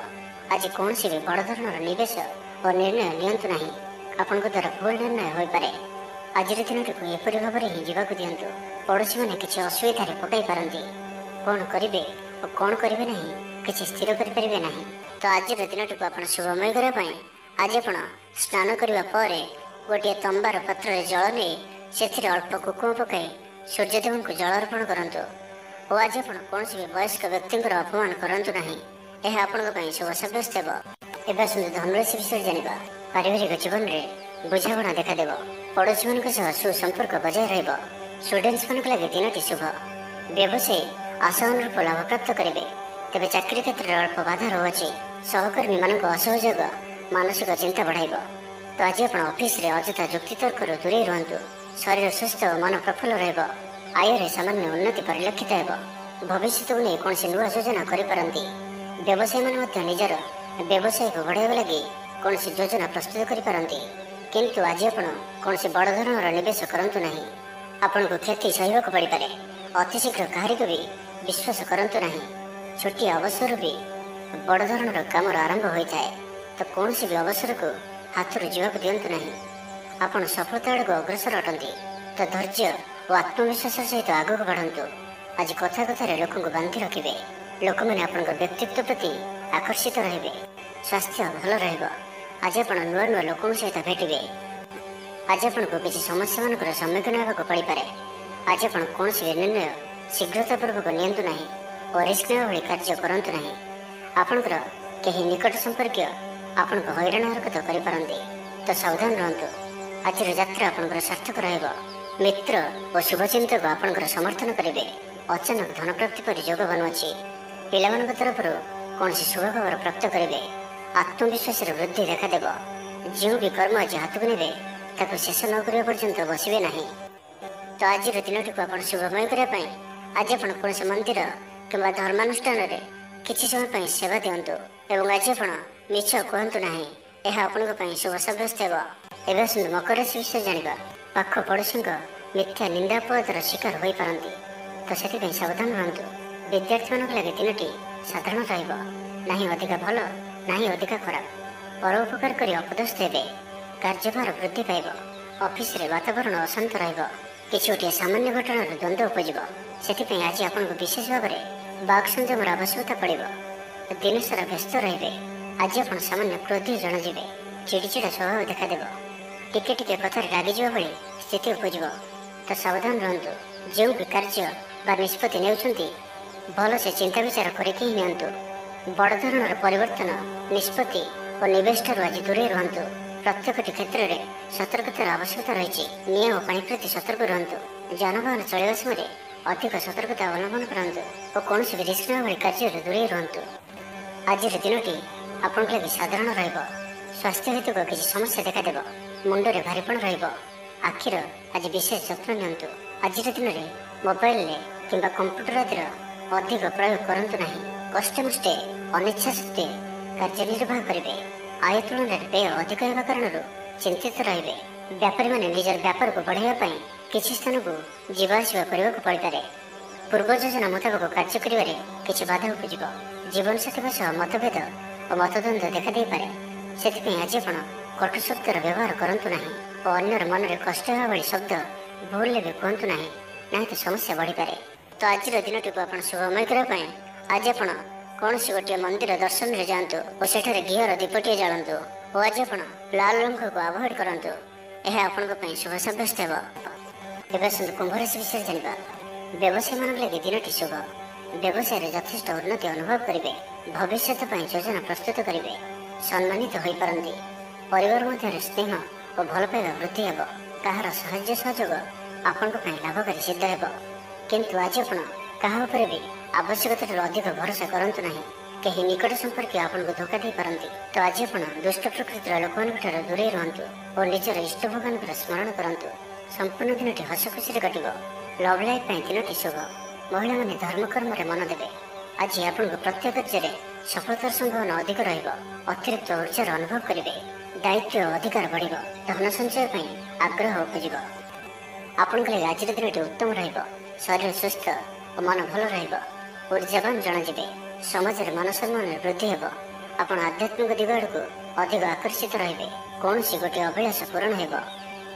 ଆଜି କୌଣସି ବି ବଡ଼ ଧରଣର ନିବେଶ ଓ ନିର୍ଣ୍ଣୟ ନିଅନ୍ତୁ ନାହିଁ, ଆପଣଙ୍କ ଦ୍ୱାରା ଭୁଲ ନିର୍ଣ୍ଣୟ ହୋଇପାରେ। ଆଜିର ଦିନଟିକୁ ଏପରି ଭାବରେ ହିଁ ଯିବାକୁ ଦିଅନ୍ତୁ। ପଡ଼ୋଶୀମାନେ କିଛି ଅସୁବିଧାରେ ପକାଇ ପାରନ୍ତି। କ'ଣ କରିବେ ଓ କ'ଣ କରିବେ ନାହିଁ କିଛି ସ୍ଥିର କରିପାରିବେ ନାହିଁ। ତ ଆଜିର ଦିନଟିକୁ ଆପଣ ଶୁଭମୟ କରିବା ପାଇଁ ଆଜି ଆପଣ ସ୍ନାନ କରିବା ପରେ ଗୋଟିଏ ତମ୍ବାର ପାତ୍ରରେ ଜଳ ନେଇ ସେଥିରେ ଅଳ୍ପ କୁକୁମ ପକାଇ ସୂର୍ଯ୍ୟଦେବଙ୍କୁ ଜଳ ଅର୍ପଣ କରନ୍ତୁ। ଓ ଆଜି ଆପଣ କୌଣସି ବି ବୟସ୍କ ବ୍ୟକ୍ତିଙ୍କର ଅପମାନ କରନ୍ତୁ ନାହିଁ, ଏହା ଆପଣଙ୍କ ପାଇଁ ଶୁଭ ସାବ୍ୟସ୍ତ ହେବ। ଏବେ ଆସନ୍ତୁ ଧନୁରାଶି ବିଷୟରେ ଜାଣିବା। ପାରିବାରିକ ଜୀବନରେ ବୁଝାମଣା ଦେଖାଦେବ, ପଡ଼ୋଶୀମାନଙ୍କ ସହ ସୁସମ୍ପର୍କ ବଜାୟ ରହିବ। ଷ୍ଟୁଡେଣ୍ଟସମାନଙ୍କ ଲାଗି ଦିନଟି ଶୁଭ। ବ୍ୟବସାୟୀ ଆଶା ଅନୁରୂପ ଲାଭ ପ୍ରାପ୍ତ କରିବେ, ତେବେ ଚାକିରି କ୍ଷେତ୍ରରେ ଅଳ୍ପ ବାଧା ରହୁଅଛି। ସହକର୍ମୀମାନଙ୍କ ଅସହଯୋଗ ମାନସିକ ଚିନ୍ତା ବଢ଼ାଇବ। ତ ଆଜି ଆପଣ ଅଫିସରେ ଅଯଥା ଯୁକ୍ତିତର୍କରୁ ଦୂରେଇ ରୁହନ୍ତୁ। ଶରୀର ସୁସ୍ଥ ଓ ମନ ପ୍ରଫୁଲ୍ଲ ରହିବ। ଆୟରେ ସାମାନ୍ୟ ଉନ୍ନତି ପରିଲକ୍ଷିତ ହେବ। ଭବିଷ୍ୟତକୁ ନେଇ କୌଣସି ନୂଆ ଯୋଜନା କରିପାରନ୍ତି। ବ୍ୟବସାୟୀମାନେ ମଧ୍ୟ ନିଜର ବ୍ୟବସାୟକୁ ବଢ଼ାଇବା ଲାଗି କୌଣସି ଯୋଜନା ପ୍ରସ୍ତୁତ କରିପାରନ୍ତି। କିନ୍ତୁ ଆଜି ଆପଣ କୌଣସି ବଡ଼ ଧରଣର ନିବେଶ କରନ୍ତୁ ନାହିଁ, ଆପଣଙ୍କୁ କ୍ଷତି ସହିବାକୁ ପଡ଼ିପାରେ। ଅତି ଶୀଘ୍ର କାହାରିକୁ ବି ବିଶ୍ୱାସ କରନ୍ତୁ ନାହିଁ। ଛୋଟିଆ ଅବସରରୁ ବି ବଡ଼ ଧରଣର କାମର ଆରମ୍ଭ ହୋଇଥାଏ। ତ କୌଣସି ବି ଅବସରକୁ ହାତରୁ ଯିବାକୁ ଦିଅନ୍ତୁ ନାହିଁ। ଆପଣ ସଫଳତା ଆଡ଼କୁ ଅଗ୍ରସର ଅଟନ୍ତି, ତ ଧୈର୍ଯ୍ୟ ଓ ଆତ୍ମବିଶ୍ୱାସର ସହିତ ଆଗକୁ ବଢ଼ନ୍ତୁ। ଆଜି କଥା କଥାରେ ଲୋକଙ୍କୁ ବାନ୍ଧି ରଖିବେ। ଲୋକମାନେ ଆପଣଙ୍କ ବ୍ୟକ୍ତିତ୍ୱ ପ୍ରତି ଆକର୍ଷିତ ରହିବେ। ସ୍ୱାସ୍ଥ୍ୟ ଭଲ ରହିବ। ଆଜି ଆପଣ ନୂଆ ନୂଆ ଲୋକଙ୍କ ସହିତ ଭେଟିବେ। ଆଜି ଆପଣଙ୍କୁ କିଛି ସମସ୍ୟାମାନଙ୍କର ସମ୍ମୁଖୀନ ହେବାକୁ ପଡ଼ିପାରେ। ଆଜି ଆପଣ କୌଣସି ବି ନିର୍ଣ୍ଣୟ ଶୀଘ୍ରତାପୂର୍ବକ ନିଅନ୍ତୁ ନାହିଁ ଓ ରିସ୍କ ନେବା ଭଳି କାର୍ଯ୍ୟ କରନ୍ତୁ ନାହିଁ। ଆପଣଙ୍କର କେହି ନିକଟ ସମ୍ପର୍କୀୟ ଆପଣଙ୍କୁ ହଇରାଣ ହରକତ କରିପାରନ୍ତି, ତ ସାବଧାନ ରୁହନ୍ତୁ। ଆଜିର ଯାତ୍ରା ଆପଣଙ୍କର ସାର୍ଥକ ରହିବ। ମିତ୍ର ଓ ଶୁଭଚିନ୍ତକ ଆପଣଙ୍କର ସମର୍ଥନ କରିବେ। ଅଚାନକ ଧନପ୍ରାପ୍ତି ପରି ଯୋଗ ବନୁଅଛି। ପିଲାମାନଙ୍କ ତରଫରୁ କୌଣସି ଶୁଭ ଖବର ପ୍ରାପ୍ତ କରିବେ। ଆତ୍ମବିଶ୍ୱାସରେ ବୃଦ୍ଧି ଦେଖାଦେବ। ଯେଉଁ ବି କର୍ମ ଆଜି ହାତକୁ ନେବେ ତାକୁ ଶେଷ ନ କରିବା ପର୍ଯ୍ୟନ୍ତ ବସିବେ ନାହିଁ। ତ ଆଜିର ଦିନଟିକୁ ଆପଣ ଶୁଭମୟ କରିବା ପାଇଁ ଆଜି ଆପଣ କୌଣସି ମନ୍ଦିର କିମ୍ବା ଧର୍ମାନୁଷ୍ଠାନରେ କିଛି ସମୟ ପାଇଁ ସେବା ଦିଅନ୍ତୁ ଏବଂ ଆଜି ଆପଣ ମିଛ କୁହନ୍ତୁ ନାହିଁ, ଏହା ଆପଣଙ୍କ ପାଇଁ ଶୁଭ ସାବ୍ୟସ୍ତ ହେବ। ଏବେ ଆସନ୍ତୁ ମକର ରାଶି ବିଷୟରେ ଜାଣିବା। ପାଖ ପଡ଼ୋଶୀଙ୍କ ମିଥ୍ୟା ନିନ୍ଦାପବାଦର ଶିକାର ହୋଇପାରନ୍ତି, ତ ସେଥିପାଇଁ ସାବଧାନ ରୁହନ୍ତୁ। ବିଦ୍ୟାର୍ଥୀମାନଙ୍କ ଲାଗି ଦିନଟି ସାଧାରଣ ରହିବ, ନାହିଁ ଅଧିକା ଭଲ ନାହିଁ ଅଧିକା ଖରାପ। ପରୋପକାର କରି ଅପଦସ୍ଥ ହେବେ। କାର୍ଯ୍ୟଭାର ବୃଦ୍ଧି ପାଇବ। ଅଫିସରେ ବାତାବରଣ ଅଶାନ୍ତ ରହିବ। କିଛି ଗୋଟିଏ ସାମାନ୍ୟ ଘଟଣାର ଦ୍ୱନ୍ଦ୍ୱ ଉପୁଜିବ। ସେଥିପାଇଁ ଆଜି ଆପଣଙ୍କୁ ବିଶେଷ ଭାବରେ ବାକ୍ ସଂଯମର ଆବଶ୍ୟକତା ପଡ଼ିବ। ଦିନସାରା ବ୍ୟସ୍ତ ରହିବେ। ଆଜି ଆପଣ ସାମାନ୍ୟ କ୍ରୋଧୀ ଜଣାଯିବେ। ଚିଡ଼ିଚିଡ଼ା ସ୍ୱଭାବ ଦେଖାଦେବ। ଟିକେ ଟିକେ କଥାରେ ରାଗିଯିବା ଭଳି ସ୍ଥିତି ଉପୁଜିବ, ତ ସାବଧାନ ରୁହନ୍ତୁ। ଯେଉଁ ବି କାର୍ଯ୍ୟ ବା ନିଷ୍ପତ୍ତି ନେଉଛନ୍ତି ଭଲସେ ଚିନ୍ତା ବିଚାର କରିକି ହିଁ ନିଅନ୍ତୁ। ବଡ଼ ଧରଣର ପରିବର୍ତ୍ତନ, ନିଷ୍ପତ୍ତି ଓ ନିବେଶ ଠାରୁ ଆଜି ଦୂରେଇ ରୁହନ୍ତୁ। ପ୍ରତ୍ୟେକଟି କ୍ଷେତ୍ରରେ ସତର୍କତାର ଆବଶ୍ୟକତା ରହିଛି। ନିଆଁ ଓ ପାଣି ପ୍ରତି ସତର୍କ ରୁହନ୍ତୁ। ଯାନବାହନ ଚଳାଇବା ସମୟରେ ଅଧିକ ସତର୍କତା ଅବଲମ୍ବନ କରନ୍ତୁ ଓ କୌଣସି ବି ରିସ୍କ ନେବା ଭଳି କାର୍ଯ୍ୟରୁ ଦୂରେଇ ରୁହନ୍ତୁ। ଆଜିର ଦିନଟି ଆପଣଙ୍କ ଲାଗି ସାଧାରଣ ରହିବ। ସ୍ୱାସ୍ଥ୍ୟ ହେତୁକ କିଛି ସମସ୍ୟା ଦେଖାଦେବ। ମୁଣ୍ଡରେ ଭାରିପଣ ରହିବ। ଆଖିର ଆଜି ବିଶେଷ ଯତ୍ନ ନିଅନ୍ତୁ। ଆଜିର ଦିନରେ ମୋବାଇଲରେ କିମ୍ବା କମ୍ପ୍ୟୁଟର ଆଦିର ଅଧିକ ପ୍ରୟୋଗ କରନ୍ତୁ ନାହିଁ। କଷ୍ଟେମଷ୍ଟେ ଅନିଚ୍ଛା ସତ୍ତ୍ୱେ କାର୍ଯ୍ୟ ନିର୍ବାହ କରିବେ। ଆୟ ତୁଳନାରେ ବ୍ୟୟ ଅଧିକ ହେବା କାରଣରୁ ଚିନ୍ତିତ ରହିବେ। ବ୍ୟାପାରୀମାନେ ନିଜର ବ୍ୟାପାରକୁ ବଢ଼ାଇବା ପାଇଁ କିଛି ସ୍ଥାନକୁ ଯିବା ଆସିବା କରିବାକୁ ପଡ଼ିପାରେ। ପୂର୍ବ ଯୋଜନା ମୁତାବକ କାର୍ଯ୍ୟ କରିବାରେ କିଛି ବାଧା ଉପୁଜିବ। ଜୀବନସାଥୀଙ୍କ ସହ ମତଭେଦ ଓ ମତଦ୍ୱନ୍ଦ୍ୱ ଦେଖାଦେଇପାରେ। ସେଥିପାଇଁ ଆଜି ଆପଣ କଟୁ ଶବ୍ଦର ବ୍ୟବହାର କରନ୍ତୁ ନାହିଁ ଓ ଅନ୍ୟର ମନରେ କଷ୍ଟ ହେବା ଭଳି ଶବ୍ଦ ଭୁଲରେ ବି କୁହନ୍ତୁ ନାହିଁ, ନାହିଁ ତ ସମସ୍ୟା ବଢ଼ିପାରେ। ତ ଆଜିର ଦିନଟିକୁ ଆପଣ ଶୁଭମୟ କରିବା ପାଇଁ ଆଜି ଆପଣ କୌଣସି ଗୋଟିଏ ମନ୍ଦିର ଦର୍ଶନରେ ଯାଆନ୍ତୁ ଓ ସେଠାରେ ଘିଅର ଦୀପଟିଏ ଜାଳନ୍ତୁ ଓ ଆଜି ଆପଣ ଲାଲ ରଙ୍ଗକୁ ଆଭଏଡ୍ କରନ୍ତୁ। ଏହା ଆପଣଙ୍କ ପାଇଁ ଶୁଭ ସାବ୍ୟସ୍ତ ହେବ। ଏବେ ଆସନ୍ତୁ କୁମ୍ଭ ରାଶି ବିଷୟରେ ଜାଣିବା। ବ୍ୟବସାୟୀମାନଙ୍କ ଲାଗି ଦିନଟି ଶୁଭ। ବ୍ୟବସାୟରେ ଯଥେଷ୍ଟ ଉନ୍ନତି ଅନୁଭବ କରିବେ। ଭବିଷ୍ୟତ ପାଇଁ ଯୋଜନା ପ୍ରସ୍ତୁତ କରିବେ। ସମ୍ମାନିତ ହୋଇପାରନ୍ତି। ପରିବାର ମଧ୍ୟରେ ସ୍ନେହ ଓ ଭଲ ପାଇବା ବୃଦ୍ଧି ହେବ। କାହାର ସାହାଯ୍ୟ ସହଯୋଗ ଆପଣଙ୍କ ପାଇଁ ଲାଭକାରୀ ସିଦ୍ଧ ହେବ। କିନ୍ତୁ ଆଜି ଆପଣ କାହା ଉପରେ ବି ଆବଶ୍ୟକତାଠାରୁ ଅଧିକ ଭରସା କରନ୍ତୁ ନାହିଁ। କେହି ନିକଟ ସମ୍ପର୍କୀୟ ଆପଣଙ୍କୁ ଧୋକା ଦେଇପାରନ୍ତି। ତ ଆଜି ଆପଣ ଦୁଷ୍ଟ ପ୍ରକୃତିର ଲୋକମାନଙ୍କଠାରୁ ଦୂରେଇ ରୁହନ୍ତୁ ଓ ନିଜର ଇଷ୍ଟ ଭଗବାନଙ୍କର ସ୍ମରଣ କରନ୍ତୁ। ସମ୍ପୂର୍ଣ୍ଣ ଦିନଟି ହସ ଖୁସିରେ କଟିବ। ଲଭ୍ ଲାଇଫ୍ ପାଇଁ ଦିନଟି ଶୁଭ। ମହିଳାମାନେ ଧର୍ମକର୍ମରେ ମନ ଦେବେ। ଆଜି ଆପଣଙ୍କ ପ୍ରତ୍ୟେକ କାର୍ଯ୍ୟରେ ସଫଳତାର ସମ୍ଭାବନା ଅଧିକ ରହିବ। ଅତିରିକ୍ତ ଉର୍ଜାର ଅନୁଭବ କରିବେ। ଦାୟିତ୍ୱ ଓ ଅଧିକାର ବଢ଼ିବ। ଧନ ସଞ୍ଚୟ ପାଇଁ ଆଗ୍ରହ ଉପୁଜିବ। ଆପଣଙ୍କ ଲାଗି ଆଜିର ଦିନଟି ଉତ୍ତମ ରହିବ। ଶରୀର ସୁସ୍ଥ ଓ ମନ ଭଲ ରହିବ। ଉର୍ଜାବାନ ଜଣାଯିବେ। ସମାଜରେ ମାନ ସମ୍ମାନରେ ବୃଦ୍ଧି ହେବ। ଆପଣ ଆଧ୍ୟାତ୍ମିକ ଦିଗ ଆଡ଼କୁ ଅଧିକ ଆକର୍ଷିତ ରହିବେ। କୌଣସି ଗୋଟିଏ ଅଭିଳାଷ ପୂରଣ ହେବ।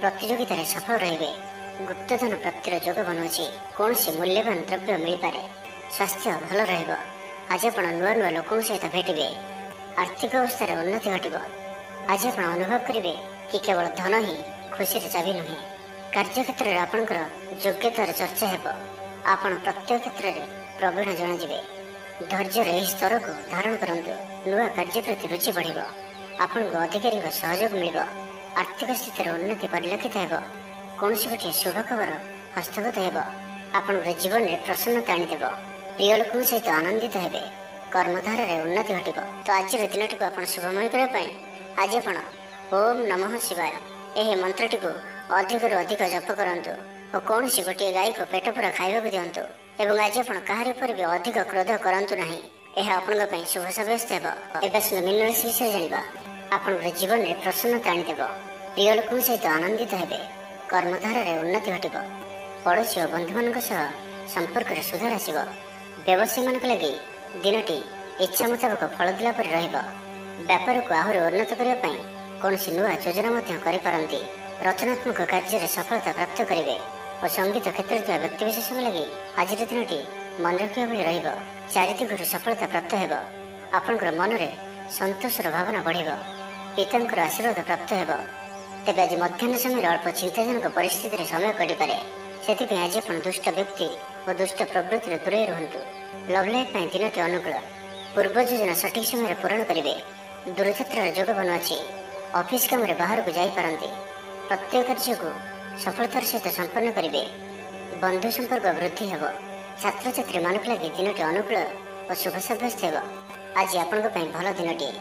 ପ୍ରତିଯୋଗିତାରେ ସଫଳ ରହିବେ। ଗୁପ୍ତଧନ ପ୍ରାପ୍ତିର ଯୋଗ ବନୁଅଛି। କୌଣସି ମୂଲ୍ୟବାନ ଦ୍ରବ୍ୟ ମିଳିପାରେ। ସ୍ୱାସ୍ଥ୍ୟ ଭଲ ରହିବ। ଆଜି ଆପଣ ନୂଆ ନୂଆ ଲୋକଙ୍କ ସହିତ ଭେଟିବେ। ଆର୍ଥିକ ଅବସ୍ଥାରେ ଉନ୍ନତି ଘଟିବ। ଆଜି ଆପଣ ଅନୁଭବ କରିବେ କି କେବଳ ଧନ ହିଁ ଖୁସିର ଚାବି ନୁହେଁ। କାର୍ଯ୍ୟକ୍ଷେତ୍ରରେ ଆପଣଙ୍କର ଯୋଗ୍ୟତାର ଚର୍ଚ୍ଚା ହେବ। ଆପଣ ପ୍ରତ୍ୟେକ କ୍ଷେତ୍ରରେ ପ୍ରବୀଣ ଜଣାଯିବେ। ଧୈର୍ଯ୍ୟର ଏହି ସ୍ତରକୁ ଧାରଣ କରନ୍ତୁ। ନୂଆ କାର୍ଯ୍ୟ ପ୍ରତି ରୁଚି ବଢ଼ିବ। ଆପଣଙ୍କୁ ଅଧିକାରୀଙ୍କ ସହଯୋଗ ମିଳିବ। ଆର୍ଥିକ ସ୍ଥିତିର ଉନ୍ନତି ପରିଲକ୍ଷିତ ହେବ। କୌଣସି ଗୋଟିଏ ଶୁଭ ଖବର ହସ୍ତଗତ ହେବ। ଆପଣଙ୍କର ଜୀବନରେ ପ୍ରସନ୍ନତା ଆଣିଦେବ। ପ୍ରିୟ ଲୋକଙ୍କ ସହିତ ଆନନ୍ଦିତ ହେବେ। କର୍ମଧାରାରେ ଉନ୍ନତି ଘଟିବ। ତ ଆଜିର ଦିନଟିକୁ ଆପଣ ଶୁଭମୟ କରିବା ପାଇଁ ଆଜି ଆପଣ ଓମ୍ ନମଃ ଶିବାୟ ଏହି ମନ୍ତ୍ରଟିକୁ ଅଧିକରୁ ଅଧିକ ଜପ କରନ୍ତୁ ଓ କୌଣସି ଗୋଟିଏ ଗାଈକୁ ପେଟ ପୂରା ଖାଇବାକୁ ଦିଅନ୍ତୁ। ଏବଂ ଆଜି ଆପଣ କାହାରି ଉପରେ ବି ଅଧିକ କ୍ରୋଧ କରନ୍ତୁ ନାହିଁ। ଏହା ଆପଣଙ୍କ ପାଇଁ ଶୁଭ ସାବ୍ୟସ୍ତ ହେବ। ଏବେ ଆସନ୍ତୁ ମୀନ ରାଶି ବିଷୟରେ ଜାଣିବା। ଆପଣଙ୍କର ଜୀବନରେ ପ୍ରସନ୍ନତା ଆଣିଦେବ। ପ୍ରିୟ ଲୋକଙ୍କ ସହିତ ଆନନ୍ଦିତ ହେବେ। କର୍ମଧାରାରେ ଉନ୍ନତି ଘଟିବ। ପଡ଼ୋଶୀ ଓ ବନ୍ଧୁମାନଙ୍କ ସହ ସମ୍ପର୍କରେ ସୁଧାର ଆସିବ। ବ୍ୟବସାୟୀମାନଙ୍କ ଲାଗି ଦିନଟି ଇଚ୍ଛା ମୁତାବକ ଫଳ ଦେଲା ପରି ରହିବ। ବ୍ୟାପାରକୁ ଆହୁରି ଉନ୍ନତ କରିବା ପାଇଁ କୌଣସି ନୂଆ ଯୋଜନା ମଧ୍ୟ କରିପାରନ୍ତି। ରଚନାତ୍ମକ କାର୍ଯ୍ୟରେ ସଫଳତା ପ୍ରାପ୍ତ କରିବେ ଓ ସଙ୍ଗୀତ କ୍ଷେତ୍ରରେ ଥିବା ବ୍ୟକ୍ତିବିଶେଷଙ୍କ ଲାଗି ଆଜିର ଦିନଟି ମନେ ରଖିବା ଭଳି ରହିବ। ଚାରିଦିଗରୁ ସଫଳତା ପ୍ରାପ୍ତ ହେବ। ଆପଣଙ୍କର ମନରେ ସନ୍ତୋଷର ଭାବନା ବଢ଼ିବ। ପିତାଙ୍କର ଆଶୀର୍ବାଦ ପ୍ରାପ୍ତ ହେବ। ତେବେ ଆଜି ମଧ୍ୟାହ୍ନ ସମୟରେ ଅଳ୍ପ ଚିନ୍ତାଜନକ ପରିସ୍ଥିତିରେ ସମୟ କଟିପାରେ। ସେଥିପାଇଁ ଆଜି ଆପଣ ଦୁଷ୍ଟ ବ୍ୟକ୍ତି ଓ ଦୁଷ୍ଟ ପ୍ରବୃତ୍ତିରେ ଦୂରେଇ ରୁହନ୍ତୁ। ଲଭ୍ ଲାଇଫ୍ ପାଇଁ ଦିନଟି ଅନୁକୂଳ। ପୂର୍ବ ଯୋଜନା ସଠିକ୍ ସମୟରେ ପୂରଣ କରିବେ। ଦୂରଯାତ୍ରାର ଯୋଗ ବନୁଅଛି। ଅଫିସ୍ କାମରେ ବାହାରକୁ ଯାଇପାରନ୍ତି। ପ୍ରତ୍ୟେକ କାର୍ଯ୍ୟକୁ ସଫଳତାର ସହିତ ସମ୍ପନ୍ନ କରିବେ। ବନ୍ଧୁ ସମ୍ପର୍କ ବୃଦ୍ଧି ହେବ। ଛାତ୍ରଛାତ୍ରୀମାନଙ୍କ ଲାଗି ଦିନଟି ଅନୁକୂଳ ଓ ଶୁଭ ସାବ୍ୟସ୍ତ ହେବ। ଆଜି ଆପଣଙ୍କ ପାଇଁ ଭଲ ଦିନଟିଏ।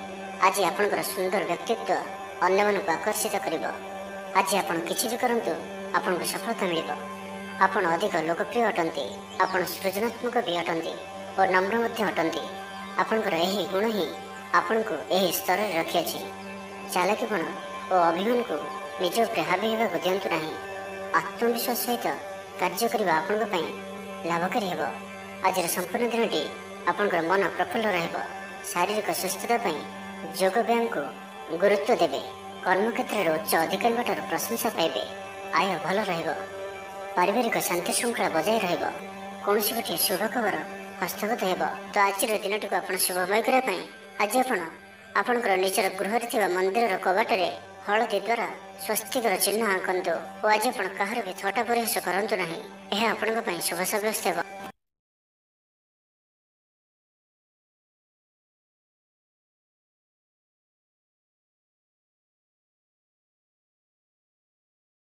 ଆଜି ଆପଣଙ୍କର ସୁନ୍ଦର ବ୍ୟକ୍ତିତ୍ୱ ଅନ୍ୟମାନଙ୍କୁ ଆକର୍ଷିତ କରିବ। ଆଜି ଆପଣ କିଛି ବି କରନ୍ତୁ ଆପଣଙ୍କୁ ସଫଳତା ମିଳିବ। ଆପଣ ଅଧିକ ଲୋକପ୍ରିୟ ଅଟନ୍ତି। ଆପଣ ସୃଜନାତ୍ମକ ବି ଅଟନ୍ତି ଓ ନମ୍ର ମଧ୍ୟ ଅଟନ୍ତି। ଆପଣଙ୍କର ଏହି ଗୁଣ ହିଁ ଆପଣଙ୍କୁ ଏହି ସ୍ତରରେ ରଖିଅଛି। ଚାଲାକିପଣ ଓ ଅଭିମାନକୁ ନିଜ ଉପରେ ହାବି ହେବାକୁ ଦିଅନ୍ତୁ ନାହିଁ। ଆତ୍ମବିଶ୍ୱାସ ସହିତ କାର୍ଯ୍ୟ କରିବା ଆପଣଙ୍କ ପାଇଁ ଲାଭକାରୀ ହେବ। ଆଜିର ସମ୍ପୂର୍ଣ୍ଣ ଦିନଟି ଆପଣଙ୍କର ମନ ପ୍ରଫୁଲ୍ଲ ରହିବ। ଶାରୀରିକ ସୁସ୍ଥତା ପାଇଁ ଯୋଗ ବ୍ୟାୟାମକୁ ଗୁରୁତ୍ୱ ଦେବେ। କର୍ମକ୍ଷେତ୍ରରେ ଉଚ୍ଚ ଅଧିକାରୀଙ୍କଠାରୁ ପ୍ରଶଂସା ପାଇବେ। ଆୟ ଭଲ ରହିବ। ପାରିବାରିକ ଶାନ୍ତି ଶୃଙ୍ଖଳା ବଜାୟ ରହିବ। କୌଣସି ଗୋଟିଏ ଶୁଭ ଖବର ହସ୍ତଗତ ହେବ। ତ ଆଜିର ଦିନଟିକୁ ଆପଣ ଶୁଭମୟ କରିବା ପାଇଁ ଆଜି ଆପଣ ଆପଣଙ୍କର ନିଜର ଗୃହରେ ଥିବା ମନ୍ଦିରର କବାଟରେ ହଳଦୀ ଦ୍ୱାରା ସ୍ୱସ୍ତିକର ଚିହ୍ନ ଆଙ୍କନ୍ତୁ ଓ ଆଜି ଆପଣ କାହାର ବି ଥଟ୍ଟା ପରିହାସ କରନ୍ତୁ ନାହିଁ। ଏହା ଆପଣଙ୍କ ପାଇଁ ଶୁଭ ସାବ୍ୟସ୍ତ ହେବ।